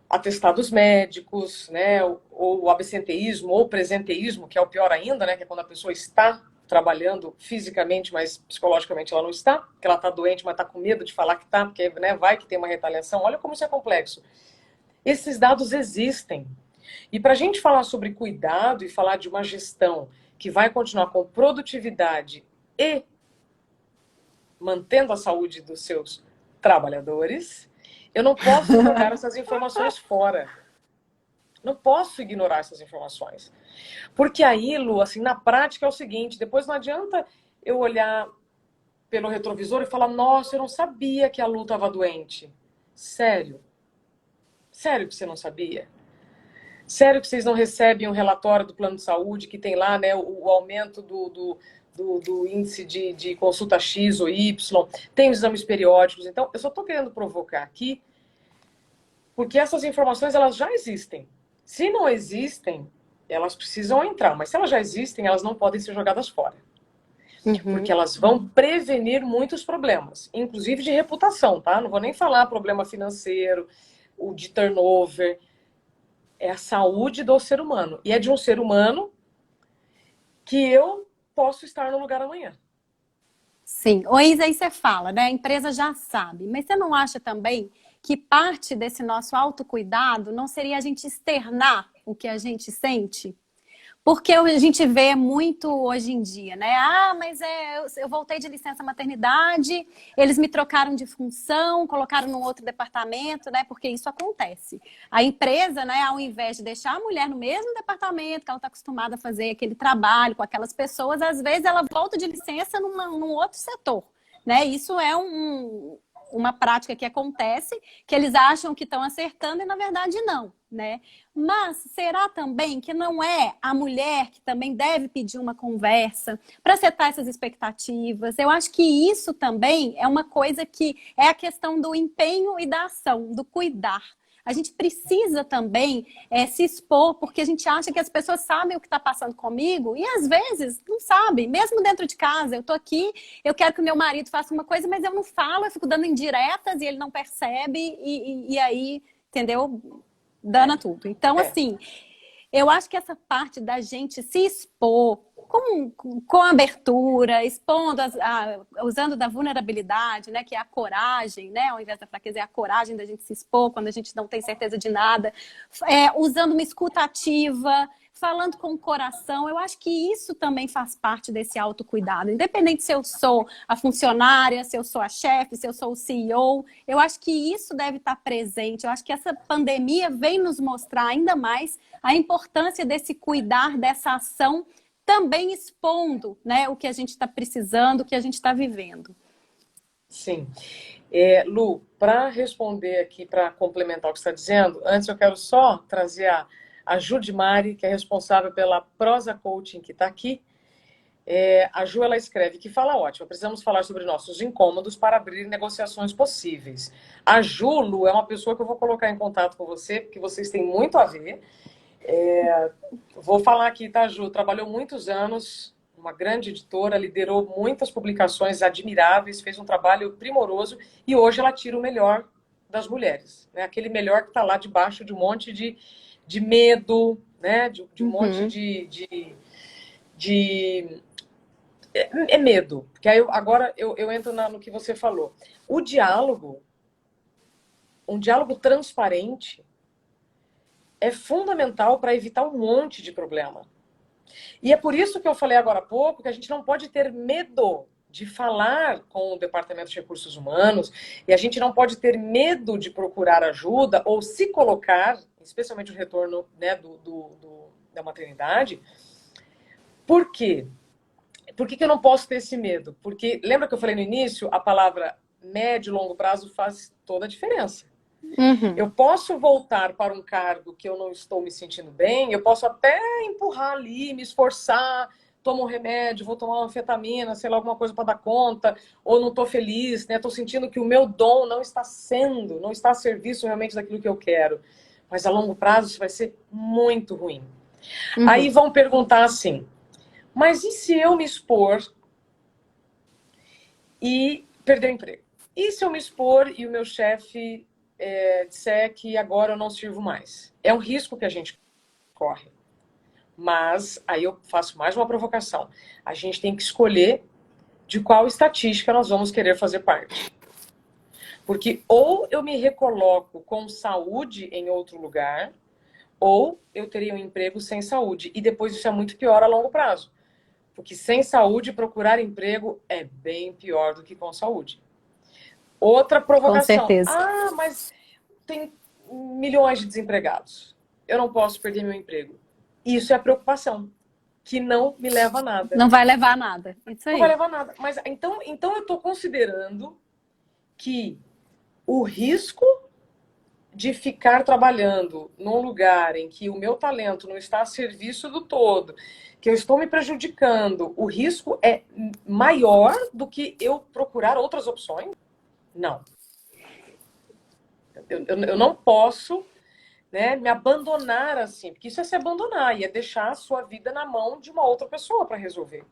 atestados médicos, né, ou o absenteísmo, ou presenteísmo, que é o pior ainda, né, que é quando a pessoa está trabalhando fisicamente, mas psicologicamente ela não está, que ela está doente, mas está com medo de falar que está, porque, né, vai que tem uma retaliação. Olha como isso é complexo. Esses dados existem. E para a gente falar sobre cuidado e falar de uma gestão que vai continuar com produtividade e mantendo a saúde dos seus trabalhadores, eu não posso jogar essas informações fora. Não posso ignorar essas informações. Porque aí, Lu, assim, na prática é o seguinte, depois não adianta eu olhar pelo retrovisor e falar, nossa, eu não sabia que a Lu estava doente. Sério? Sério que você não sabia? Sério que vocês não recebem um relatório do plano de saúde que tem lá, né, o aumento do índice de consulta X ou Y, tem os exames periódicos. Então, eu só estou querendo provocar aqui, porque essas informações elas já existem. Se não existem, elas precisam entrar, mas se elas já existem, elas não podem ser jogadas fora. Porque elas vão prevenir muitos problemas, inclusive de reputação, tá? Não vou nem falar problema financeiro, o de turnover. É a saúde do ser humano. E é de um ser humano que eu posso estar no lugar amanhã. Sim. Ô, Isa, aí você fala, né? A empresa já sabe. Mas você não acha também que parte desse nosso autocuidado não seria a gente externar o que a gente sente? Porque a gente vê muito hoje em dia, né? Ah, mas eu voltei de licença maternidade, eles me trocaram de função, colocaram num outro departamento, né? Porque isso acontece. A empresa, né, ao invés de deixar a mulher no mesmo departamento, que ela está acostumada a fazer aquele trabalho com aquelas pessoas, às vezes ela volta de licença num outro setor, né? Isso é uma prática que acontece, que eles acham que estão acertando e na verdade não, né? Mas será também que não é a mulher que também deve pedir uma conversa para setar essas expectativas? Eu acho que isso também é uma coisa que é a questão do empenho e da ação, do cuidar. A gente precisa também se expor, porque a gente acha que as pessoas sabem o que está passando comigo e às vezes não sabem, mesmo dentro de casa. Eu estou aqui, eu quero que o meu marido faça uma coisa, mas eu não falo, eu fico dando indiretas e ele não percebe e aí, entendeu? Dana tudo. Então, assim, eu acho que essa parte da gente se expor com abertura, expondo, usando da vulnerabilidade, né, que é a coragem, né, ao invés da fraqueza, é a coragem da gente se expor quando a gente não tem certeza de nada, usando uma escuta ativa, falando com o coração. Eu acho que isso também faz parte desse autocuidado. Independente se eu sou a funcionária, se eu sou a chefe, se eu sou o CEO, eu acho que isso deve estar presente. Eu acho que essa pandemia vem nos mostrar ainda mais a importância desse cuidar, dessa ação, também expondo, né, o que a gente está precisando, o que a gente está vivendo. Sim. Lu, para responder aqui, para complementar o que você está dizendo, antes eu quero só trazer a Judimari, que é responsável pela Prosa Coaching, que está aqui. A Ju, ela escreve que fala ótimo, precisamos falar sobre nossos incômodos para abrir negociações possíveis. A Ju, Lu, é uma pessoa que eu vou colocar em contato com você, porque vocês têm muito a ver. Vou falar aqui, tá, Ju? Trabalhou muitos anos, uma grande editora, liderou muitas publicações admiráveis, fez um trabalho primoroso e hoje ela tira o melhor das mulheres, né? Aquele melhor que está lá debaixo de um monte de medo, né? De um monte de medo. Porque aí agora eu entro no que você falou. O diálogo, um diálogo transparente, é fundamental para evitar um monte de problema. E é por isso que eu falei agora há pouco que a gente não pode ter medo de falar com o Departamento de Recursos Humanos e a gente não pode ter medo de procurar ajuda ou se colocar, especialmente o retorno, né, da maternidade. Por quê? Por que eu não posso ter esse medo? Porque, lembra que eu falei no início, a palavra médio e longo prazo faz toda a diferença. Eu posso voltar para um cargo que eu não estou me sentindo bem, eu posso até empurrar ali, me esforçar, tomo um remédio, vou tomar uma anfetamina, sei lá, alguma coisa para dar conta, ou não estou feliz, né? Estou sentindo que o meu dom não está a serviço realmente daquilo que eu quero. mas a longo prazo isso vai ser muito ruim. Uhum. Aí vão perguntar assim, mas e se eu me expor e perder o emprego? E se eu me expor e o meu chefe disser que agora eu não sirvo mais? É um risco que a gente corre. Mas aí eu faço mais uma provocação. A gente tem que escolher de qual estatística nós vamos querer fazer parte. Porque ou eu me recoloco com saúde em outro lugar, ou eu teria um emprego sem saúde. E depois isso é muito pior a longo prazo. Porque sem saúde, procurar emprego é bem pior do que com saúde. Outra provocação. Com certeza. Ah, mas tem milhões de desempregados. Eu não posso perder meu emprego. Isso é a preocupação, que não me leva a nada. Não vai levar a nada. Isso aí. Não vai levar a nada. Mas então eu estou considerando que o risco de ficar trabalhando num lugar em que o meu talento não está a serviço do todo, que eu estou me prejudicando, o risco é maior do que eu procurar outras opções? Não. Eu não posso, né, me abandonar assim, porque isso é se abandonar e é deixar a sua vida na mão de uma outra pessoa para resolver.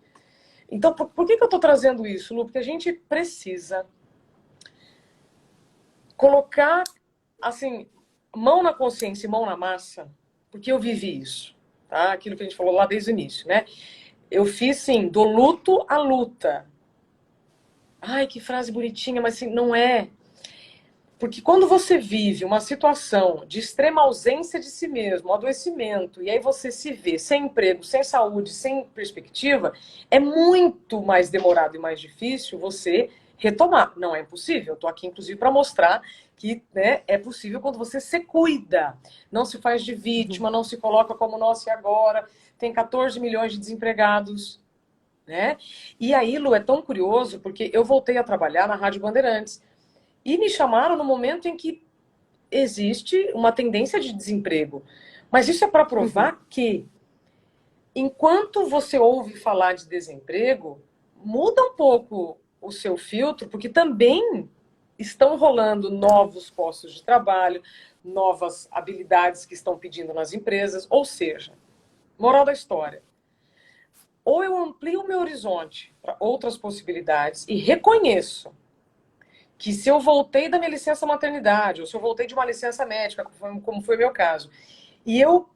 Então, por que eu estou trazendo isso, Lu? Porque a gente precisa colocar, assim, mão na consciência e mão na massa, porque eu vivi isso, tá? Aquilo que a gente falou lá desde o início, né? Eu fiz, sim, do luto à luta. Ai, que frase bonitinha, mas assim, não é. Porque quando você vive uma situação de extrema ausência de si mesmo, adoecimento, e aí você se vê sem emprego, sem saúde, sem perspectiva, é muito mais demorado e mais difícil você retomar. Não é impossível. Eu estou aqui, inclusive, para mostrar que, né, é possível quando você se cuida. Não se faz de vítima, não se coloca como, nossa, e agora? Tem 14 milhões de desempregados. Né? E aí, Lu, é tão curioso, porque eu voltei a trabalhar na Rádio Bandeirantes. E me chamaram no momento em que existe uma tendência de desemprego. Mas isso é para provar que, enquanto você ouve falar de desemprego, muda um pouco o seu filtro, porque também estão rolando novos postos de trabalho, novas habilidades que estão pedindo nas empresas. Ou seja, moral da história, ou eu amplio o meu horizonte para outras possibilidades e reconheço que se eu voltei da minha licença maternidade, ou se eu voltei de uma licença médica, como foi o meu caso, e eu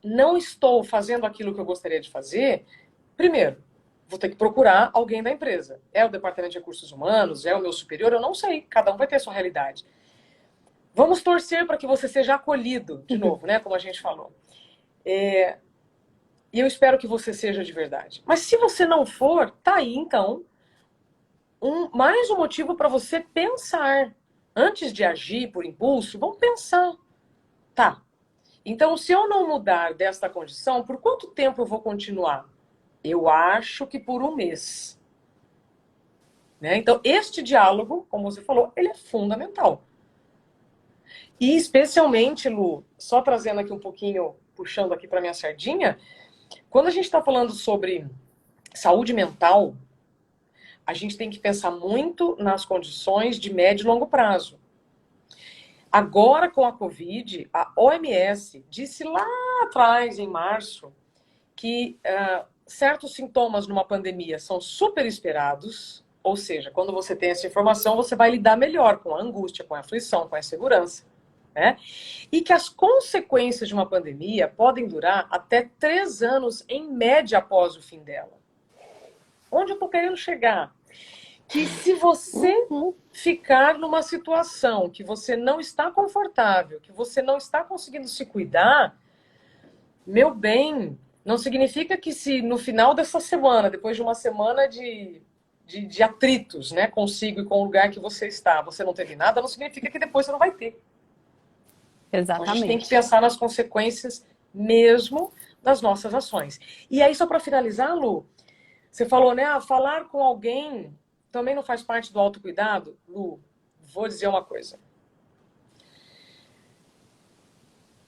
não estou fazendo aquilo que eu gostaria de fazer, primeiro, vou ter que procurar alguém da empresa. É o departamento de recursos humanos, é o meu superior, eu não sei, cada um vai ter a sua realidade. Vamos torcer para que você seja acolhido, de novo, né, como a gente falou. E eu espero que você seja de verdade. Mas se você não for, tá aí, então, mais um motivo para você pensar. Antes de agir por impulso, vamos pensar. Tá. Então, se eu não mudar desta condição, por quanto tempo eu vou continuar? Eu acho que por um mês. Né? Então, este diálogo, como você falou, ele é fundamental. E especialmente, Lu, só trazendo aqui um pouquinho, puxando aqui para minha sardinha, quando a gente está falando sobre saúde mental, a gente tem que pensar muito nas condições de médio e longo prazo. Agora, com a Covid, a OMS disse lá atrás, em março, que certos sintomas numa pandemia são super esperados, ou seja, quando você tem essa informação, você vai lidar melhor com a angústia, com a aflição, com a insegurança. Né? E que as consequências de uma pandemia podem durar até 3 anos, em média, após o fim dela. Onde eu estou querendo chegar? Que se você ficar numa situação que você não está confortável, que você não está conseguindo se cuidar, meu bem, não significa que se no final dessa semana, depois de uma semana de atritos, né, consigo e com o lugar que você está, você não teve nada, não significa que depois você não vai ter. Exatamente. Então, a gente tem que pensar nas consequências mesmo das nossas ações. E aí, só para finalizar, Lu, você falou, né, falar com alguém também não faz parte do autocuidado? Lu, vou dizer uma coisa.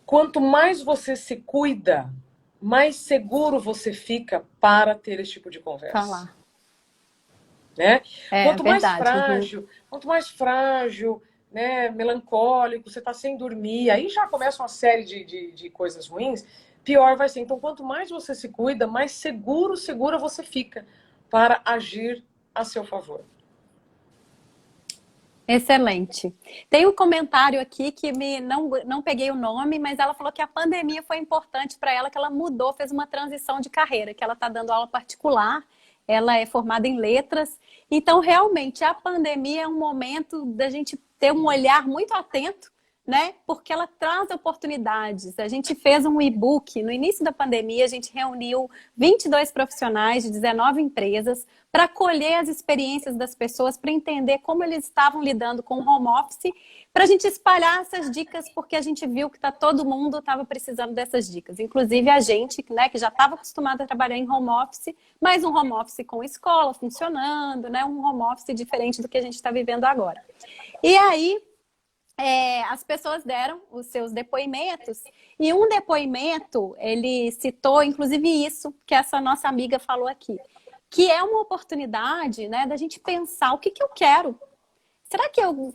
Quanto mais você se cuida, mais seguro você fica para ter esse tipo de conversa. Falar. Né? É, quanto verdade. Quanto mais frágil, né, melancólico, você está sem dormir, aí já começa uma série de coisas ruins, pior vai ser. Então, quanto mais você se cuida, mais segura você fica para agir a seu favor. Excelente. Tem um comentário aqui que não peguei o nome, mas ela falou que a pandemia foi importante para ela, que ela mudou, fez uma transição de carreira, que ela está dando aula particular, ela é formada em letras. Então, realmente, a pandemia é um momento da gente ter um olhar muito atento, né? Porque ela traz oportunidades. A gente fez um e-book, no início da pandemia, a gente reuniu 22 profissionais de 19 empresas para colher as experiências das pessoas, para entender como eles estavam lidando com o home office, para a gente espalhar essas dicas, porque a gente viu que todo mundo estava precisando dessas dicas. Inclusive a gente, né, que já estava acostumado a trabalhar em home office, mas um home office com escola funcionando, né, um home office diferente do que a gente está vivendo agora. E aí, as pessoas deram os seus depoimentos, e um depoimento, ele citou, inclusive, isso que essa nossa amiga falou aqui, que é uma oportunidade, né, da gente pensar o que eu quero. Será que eu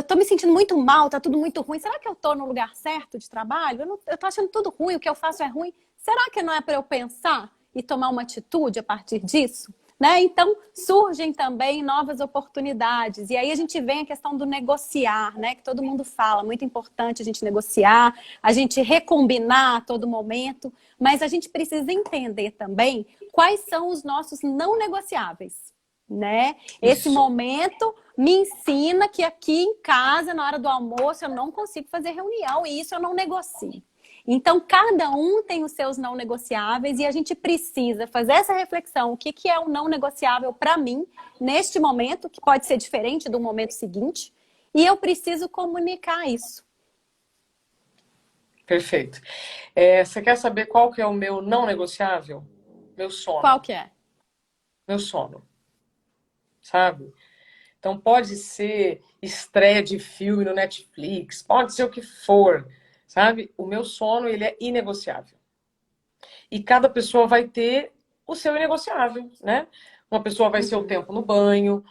tô me sentindo muito mal, tá tudo muito ruim? Será que eu tô no lugar certo de trabalho? Eu tô achando tudo ruim, o que eu faço é ruim. Será que não é para eu pensar e tomar uma atitude a partir disso? Né? Então, surgem também novas oportunidades. E aí a gente vem a questão do negociar, né? Que todo mundo fala, muito importante a gente negociar, a gente recombinar a todo momento, mas a gente precisa entender também quais são os nossos não negociáveis, né? Esse momento me ensina que aqui em casa, na hora do almoço, eu não consigo fazer reunião e isso eu não negocio. Então, cada um tem os seus não negociáveis e a gente precisa fazer essa reflexão. O que é o não negociável para mim, neste momento, que pode ser diferente do momento seguinte, e eu preciso comunicar isso. Perfeito. Você quer saber qual que é o meu não negociável? Meu sono. Qual que é? Meu sono. Sabe? Então, pode ser estreia de filme no Netflix, pode ser o que for, sabe? O meu sono, ele é inegociável. E cada pessoa vai ter o seu inegociável, né? Uma pessoa vai ser o tempo no banho,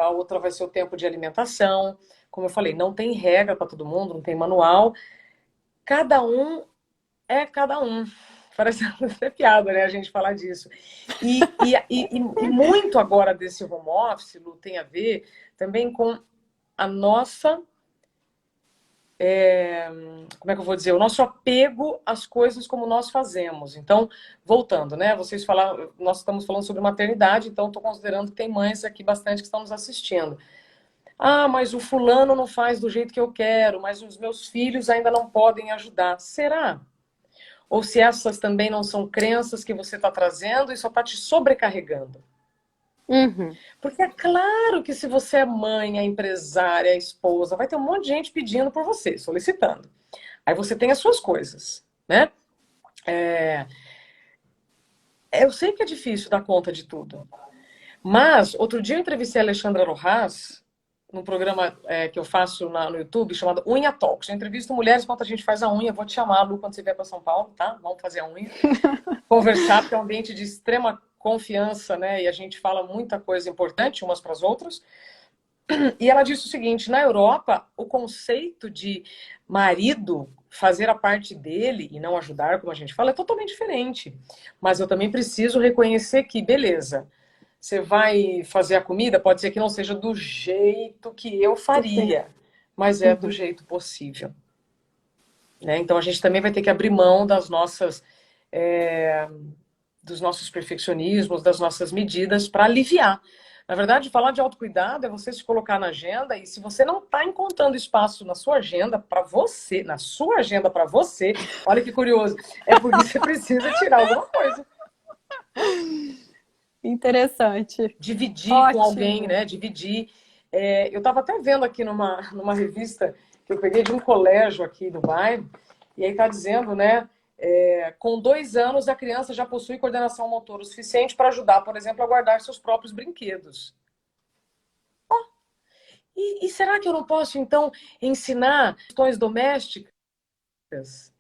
a outra vai ser o tempo de alimentação. Como eu falei, não tem regra para todo mundo, não tem manual. Cada um é cada um. Parece até piada, né? A gente falar disso. E muito agora desse home office, Lu, tem a ver também com a nossa... como é que eu vou dizer? O nosso apego às coisas como nós fazemos. Então, voltando, né? Vocês falaram, nós estamos falando sobre maternidade, então estou considerando que tem mães aqui bastante que estão nos assistindo. Ah, mas o fulano não faz do jeito que eu quero, mas os meus filhos ainda não podem ajudar. Será? Ou se essas também não são crenças que você está trazendo e só está te sobrecarregando. Uhum. Porque é claro que se você é mãe, é empresária, é esposa, vai ter um monte de gente pedindo por você, solicitando. Aí você tem as suas coisas, né? Eu sei que é difícil dar conta de tudo. Mas, outro dia eu entrevistei a Alexandra Rojas, num programa que eu faço no YouTube, chamado Unha Talks. Eu entrevisto mulheres enquanto a gente faz a unha. Vou te chamar, Lu, quando você vier para São Paulo, tá? Vamos fazer a unha. Conversar, porque é um ambiente de extrema confiança, né? E a gente fala muita coisa importante umas para as outras. E ela disse o seguinte, na Europa, o conceito de marido fazer a parte dele e não ajudar, como a gente fala, é totalmente diferente. Mas eu também preciso reconhecer que, beleza, você vai fazer a comida, pode ser que não seja do jeito que eu faria, mas é do jeito possível. Né? Então a gente também vai ter que abrir mão das nossas, dos nossos perfeccionismos, das nossas medidas para aliviar. Na verdade, falar de autocuidado é você se colocar na agenda e se você não está encontrando espaço na sua agenda para você, na sua agenda para você, olha que curioso, é porque você precisa tirar alguma coisa. Interessante. Dividir Ótimo. com alguém, né? Dividir. Eu estava até vendo aqui numa revista que eu peguei de um colégio aqui do bairro, e aí está dizendo, né? Com 2 anos, a criança já possui coordenação motora o suficiente para ajudar, por exemplo, a guardar seus próprios brinquedos. Oh, e será que eu não posso, então, ensinar questões domésticas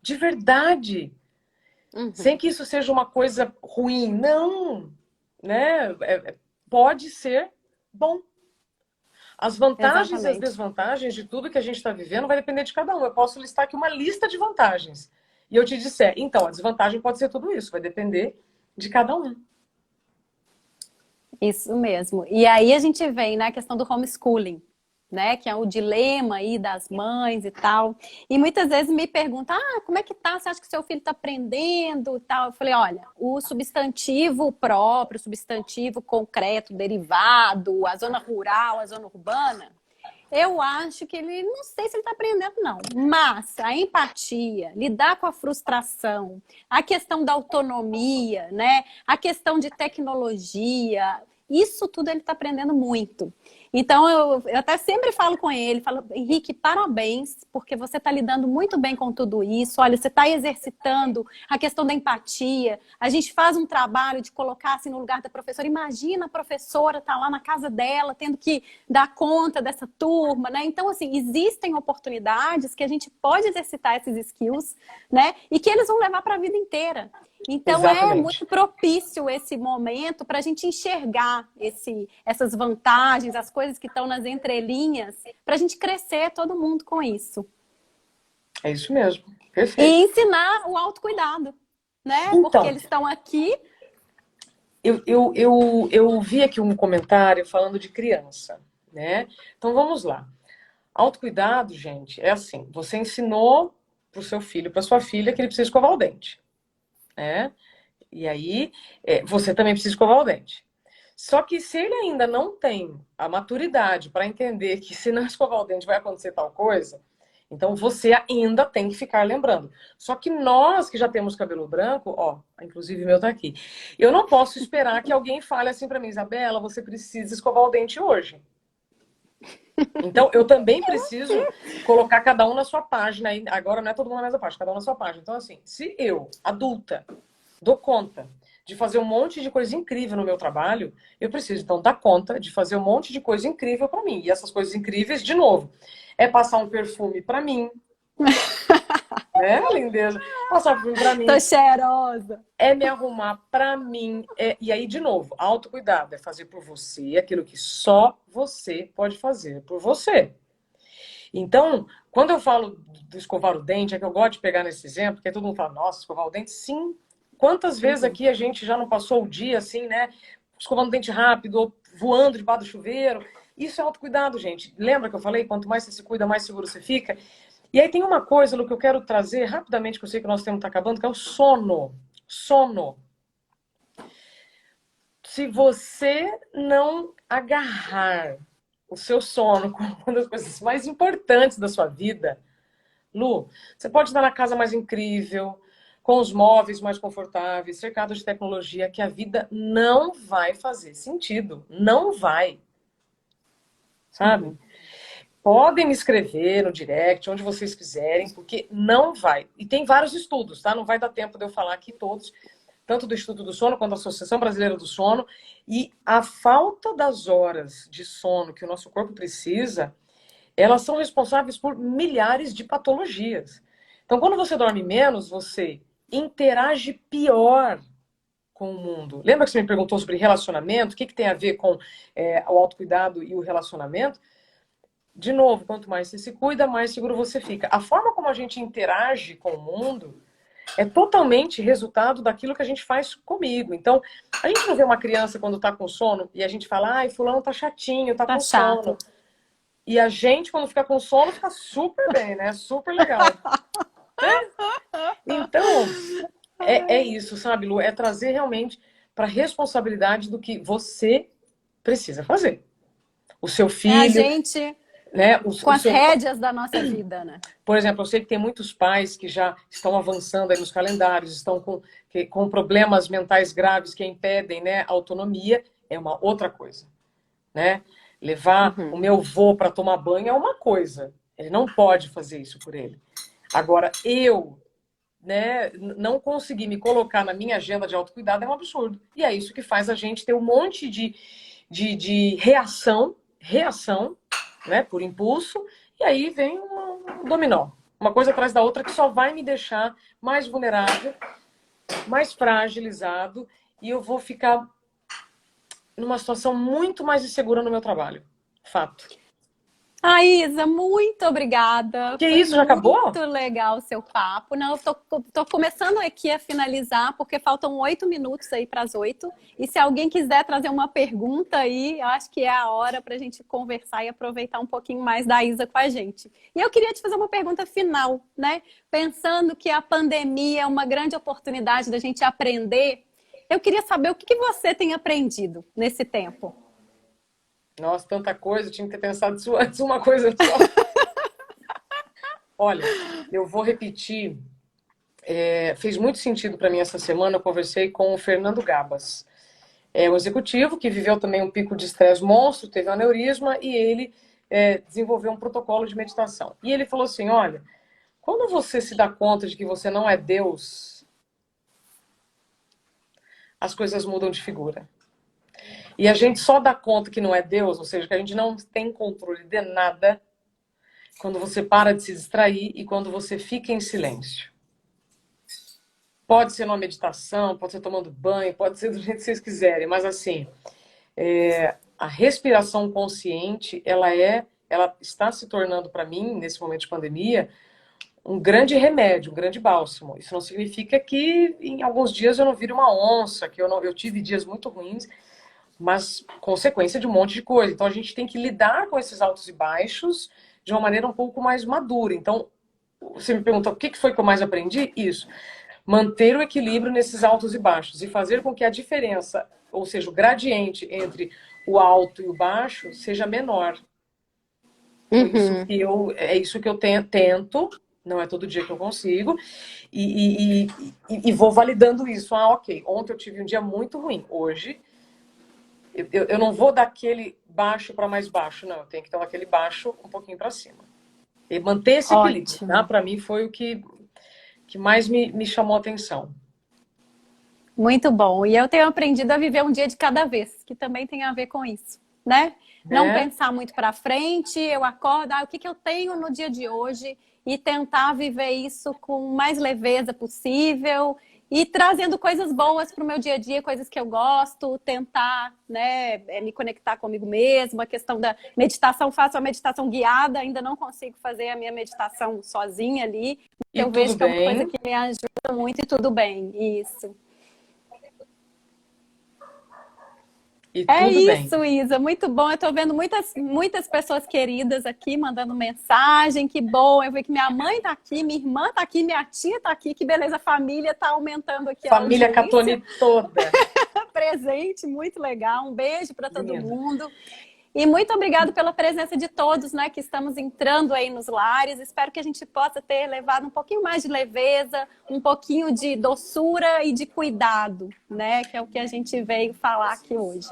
de verdade? Sem que isso seja uma coisa ruim. Não! Né? Pode ser bom. As vantagens e as Exatamente. desvantagens de tudo que a gente está vivendo vai depender de cada um. Eu posso listar aqui uma lista de vantagens. E eu te disser, então, a desvantagem pode ser tudo isso, vai depender de cada um. Isso mesmo. E aí a gente vem na questão do homeschooling, né? Que é o dilema aí das mães e tal. E muitas vezes me perguntam, como é que tá? Você acha que seu filho tá aprendendo e tal? Eu falei, olha, o substantivo próprio, o substantivo concreto, derivado, a zona rural, a zona urbana, eu acho que ele, não sei se ele está aprendendo, não. Mas a empatia, lidar com a frustração, a questão da autonomia, né? A questão de tecnologia, isso tudo ele está aprendendo muito. Então, eu até sempre falo com ele, falo, Henrique, parabéns, porque você está lidando muito bem com tudo isso. Olha, você está exercitando a questão da empatia. A gente faz um trabalho de colocar assim no lugar da professora. Imagina a professora estar lá na casa dela, tendo que dar conta dessa turma, né? Então, assim, existem oportunidades que a gente pode exercitar esses skills, né? E que eles vão levar para a vida inteira. Então, é Exatamente. muito propício esse momento para a gente enxergar essas vantagens, as coisas que estão nas entrelinhas, para a gente crescer todo mundo com isso. É isso mesmo. Perfeito. E ensinar o autocuidado, né? Porque Então, eles estão aqui. eu vi aqui um comentário falando de criança, né? Então vamos lá. Autocuidado, gente, é assim: você ensinou para o seu filho, para sua filha, que ele precisa escovar o dente, né? E aí, você também precisa escovar o dente. Só que se ele ainda não tem a maturidade para entender que se não escovar o dente vai acontecer tal coisa, então você ainda tem que ficar lembrando. Só que nós que já temos cabelo branco, ó, inclusive o meu tá aqui, eu não posso esperar que alguém fale assim para mim, Isabela, você precisa escovar o dente hoje. Então, eu também preciso colocar cada um na sua página. Agora não é todo mundo na mesma página, cada um na sua página. Então, assim, se eu, adulta, dou conta de fazer um monte de coisa incrível no meu trabalho, eu preciso, então, dar conta de fazer um monte de coisa incrível para mim. E essas coisas incríveis, de novo, é passar um perfume para mim, né, lindeza? Passar um perfume para Tô mim, cheirosa. é me arrumar para mim. E aí, de novo, autocuidado é fazer por você aquilo que só você pode fazer por você. Então, quando eu falo do escovar o dente, é que eu gosto de pegar nesse exemplo, porque todo mundo fala, nossa, escovar o dente, sim. Quantas vezes aqui a gente já não passou o dia assim, né? Escovando o dente rápido, ou voando debaixo do chuveiro. Isso é autocuidado, gente. Lembra que eu falei? Quanto mais você se cuida, mais seguro você fica. E aí tem uma coisa, Lu, que eu quero trazer rapidamente, que eu sei que o nosso tempo está acabando, que é o sono. Sono. Se você não agarrar o seu sono como uma das coisas mais importantes da sua vida, Lu, você pode estar na casa mais incrível, com os móveis mais confortáveis, cercado de tecnologia, que a vida não vai fazer sentido. Não vai. Sabe? Podem me escrever no direct, onde vocês quiserem, porque não vai. E tem vários estudos, tá? Não vai dar tempo de eu falar aqui todos, tanto do Instituto do Sono quanto da Associação Brasileira do Sono. E a falta das horas de sono que o nosso corpo precisa, elas são responsáveis por milhares de patologias. Então, quando você dorme menos, você interage pior com o mundo. Lembra que você me perguntou sobre relacionamento? O que tem a ver com o autocuidado e o relacionamento? De novo, quanto mais você se cuida, mais seguro você fica. A forma como a gente interage com o mundo é totalmente resultado daquilo que a gente faz comigo. Então, a gente não vê uma criança quando tá com sono e a gente fala, ai, fulano tá chatinho, tá com sono. chato. E a gente, quando fica com sono, fica super bem, né? Super legal. Então, é isso, sabe, Lu? É trazer realmente para a responsabilidade do que você precisa fazer. O seu É a filho, gente né? com as rédeas da nossa vida, né? Por exemplo, eu sei que tem muitos pais que já estão avançando aí nos calendários, estão com problemas mentais graves que impedem, né, a autonomia. É uma outra coisa, né? Levar o meu avô para tomar banho é uma coisa. Ele não pode fazer isso por ele. Agora, eu, né, não conseguir me colocar na minha agenda de autocuidado é um absurdo. E é isso que faz a gente ter um monte de reação, né, por impulso, e aí vem um dominó. Uma coisa atrás da outra que só vai me deixar mais vulnerável, mais fragilizado, e eu vou ficar numa situação muito mais insegura no meu trabalho. Fato. Isa, muito obrigada. Que Foi isso, já acabou? muito legal o seu papo. Não, eu tô começando aqui a finalizar, porque faltam 8 minutos aí para as 8. E se alguém quiser trazer uma pergunta aí, eu acho que é a hora para a gente conversar e aproveitar um pouquinho mais da Isa com a gente. E eu queria te fazer uma pergunta final, né? Pensando que a pandemia é uma grande oportunidade da gente aprender, eu queria saber o que você tem aprendido nesse tempo. Nossa, tanta coisa, eu tinha que ter pensado isso antes, uma coisa só. Olha, eu vou repetir. Fez muito sentido para mim essa semana. Eu conversei com o Fernando Gabas. É um executivo que viveu também um pico de estresse monstro, teve um aneurisma e ele desenvolveu um protocolo de meditação. E ele falou assim: olha, quando você se dá conta de que você não é Deus, as coisas mudam de figura. E a gente só dá conta que não é Deus, ou seja, que a gente não tem controle de nada, quando você para de se distrair e quando você fica em silêncio. Pode ser numa meditação, pode ser tomando banho, pode ser do jeito que vocês quiserem, mas assim, a respiração consciente, ela está se tornando para mim, nesse momento de pandemia, um grande remédio, um grande bálsamo. Isso não significa que em alguns dias eu não vire uma onça, que eu tive dias muito ruins, mas consequência de um monte de coisa. Então a gente tem que lidar com esses altos e baixos de uma maneira um pouco mais madura. Então, você me pergunta o que foi que eu mais aprendi? Isso. Manter o equilíbrio nesses altos e baixos e fazer com que a diferença, ou seja, o gradiente entre o alto e o baixo, seja menor. É isso que eu tento, não é todo dia que eu consigo, e vou validando isso. Ok, ontem eu tive um dia muito ruim, hoje eu não vou daquele baixo para mais baixo, não, eu tenho que estar daquele baixo um pouquinho para cima. E manter esse equilíbrio, tá? Para mim foi o que mais me chamou a atenção. Muito bom. E eu tenho aprendido a viver um dia de cada vez, que também tem a ver com isso, né? Não pensar muito para frente, eu acordo, o que eu tenho no dia de hoje e tentar viver isso com mais leveza possível e trazendo coisas boas para o meu dia a dia, coisas que eu gosto, tentar, né, me conectar comigo mesma, a questão da meditação, faço a meditação guiada, ainda não consigo fazer a minha meditação sozinha ali, eu vejo que é uma coisa que me ajuda muito e tudo bem, isso. Isso, Isa, muito bom. Eu tô vendo muitas pessoas queridas aqui mandando mensagem, que bom. Eu vi que minha mãe tá aqui, minha irmã tá aqui, minha tia tá aqui, que beleza, a família tá aumentando aqui. Família Catoni toda. Presente, muito legal. Um beijo para todo mundo. E muito obrigado pela presença de todos, né, que estamos entrando aí nos lares. Espero que a gente possa ter levado um pouquinho mais de leveza, um pouquinho de doçura e de cuidado, né, que é o que a gente veio falar aqui hoje.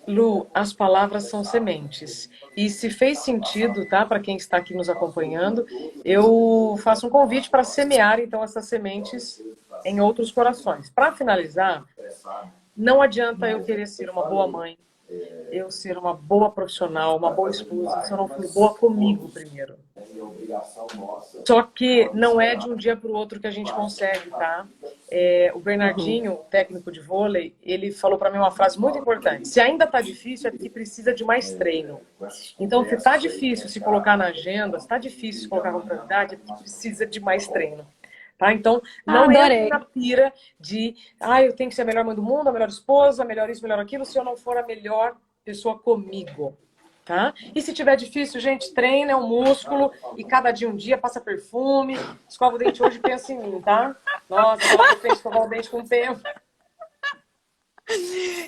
Lu, as palavras são sementes. E se fez sentido, tá, para quem está aqui nos acompanhando, eu faço um convite para semear, então, essas sementes em outros corações. Para finalizar, não adianta eu querer ser uma boa mãe, eu ser uma boa profissional, uma boa esposa, se eu não for boa comigo primeiro. Só que não é de um dia para o outro que a gente consegue, tá? O Bernardinho, técnico de vôlei, ele falou para mim uma frase muito importante. Se ainda tá difícil, é porque precisa de mais treino. Então, se tá difícil se colocar na agenda, se tá difícil se colocar como prioridade, é porque precisa de mais treino. Tá? Então, não entre na pira de eu tenho que ser a melhor mãe do mundo, a melhor esposa, a melhor isso, a melhor aquilo, se eu não for a melhor pessoa comigo. Tá? E se tiver difícil, gente, treina, é um músculo, e cada dia um dia, passa perfume, escova o dente hoje e pensa em mim, tá? Nossa, ela tem que escovar o dente com o tempo.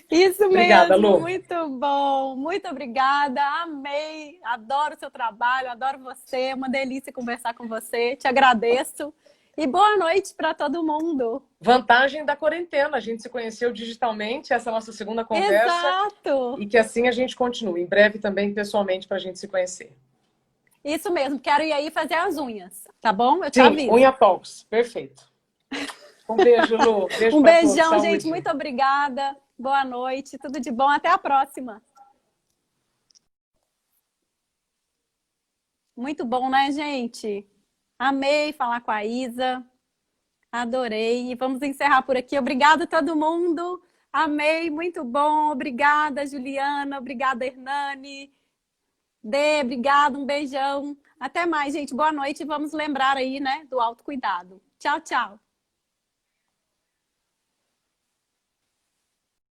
Isso obrigada, mesmo, Lu. muito bom, muito obrigada, amei, adoro o seu trabalho, adoro você, é uma delícia conversar com você, te agradeço. E boa noite para todo mundo. Vantagem da quarentena, a gente se conheceu digitalmente, essa é a nossa segunda conversa. Exato. E que assim a gente continue, em breve também pessoalmente para a gente se conhecer. Isso mesmo, quero ir aí fazer as unhas, tá bom? Eu te Sim, aviso. unha talks, perfeito. Um beijo, Lu. Beijo um beijão, todos. gente, muito obrigada, boa noite, tudo de bom, até a próxima. Muito bom, né, gente? Amei falar com a Isa, adorei. E vamos encerrar por aqui. Obrigada a todo mundo. Amei, muito bom. Obrigada, Juliana. Obrigada, Hernani. Dê, obrigada, um beijão. Até mais, gente. Boa noite e vamos lembrar aí, né, do autocuidado. Tchau, tchau.